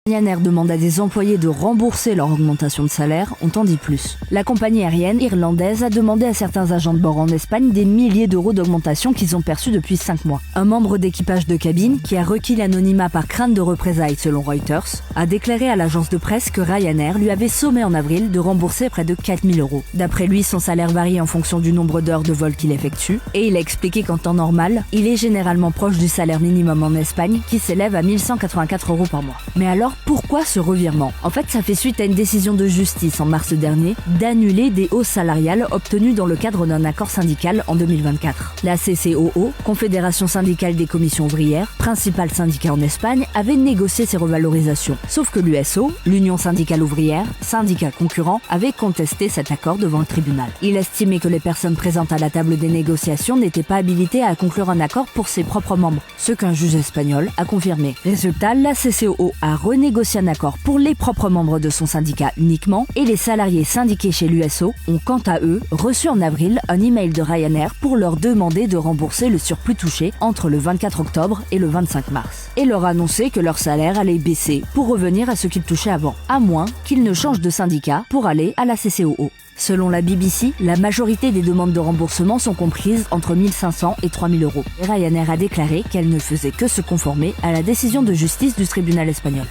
Ryanair demande à des employés de rembourser leur augmentation de salaire, on t'en dit plus. La compagnie aérienne irlandaise a demandé à certains agents de bord en Espagne des milliers d'euros d'augmentation qu'ils ont perçus depuis 5 mois. Un membre d'équipage de cabine, qui a requis l'anonymat par crainte de représailles selon Reuters, a déclaré à l'agence de presse que Ryanair lui avait sommé en avril de rembourser près de 4 000 euros. D'après lui, son salaire varie en fonction du nombre d'heures de vol qu'il effectue, et il a expliqué qu'en temps normal, il est généralement proche du salaire minimum en Espagne, qui s'élève à 1 184 euros par mois. Mais alors, pourquoi ce revirement? En fait, ça fait suite à une décision de justice en mars dernier d'annuler des hausses salariales obtenues dans le cadre d'un accord syndical en 2024. La CCOO, Confédération syndicale des commissions ouvrières, principal syndicat en Espagne, avait négocié ces revalorisations. Sauf que l'USO, l'Union syndicale ouvrière, syndicat concurrent, avait contesté cet accord devant le tribunal. Il estimait que les personnes présentes à la table des négociations n'étaient pas habilitées à conclure un accord pour ses propres membres, ce qu'un juge espagnol a confirmé. Résultat, la CCOO a renégocié un accord pour les propres membres de son syndicat uniquement, et les salariés syndiqués chez l'USO ont quant à eux reçu en avril un email de Ryanair pour leur demander de rembourser le surplus touché entre le 24 octobre et le 25 mars, et leur annoncer que leur salaire allait baisser pour revenir à ce qu'ils touchaient avant, à moins qu'ils ne changent de syndicat pour aller à la CCOO. Selon la BBC, la majorité des demandes de remboursement sont comprises entre 1 500 et 3 000 euros. Et Ryanair a déclaré qu'elle ne faisait que se conformer à la décision de justice du tribunal espagnol.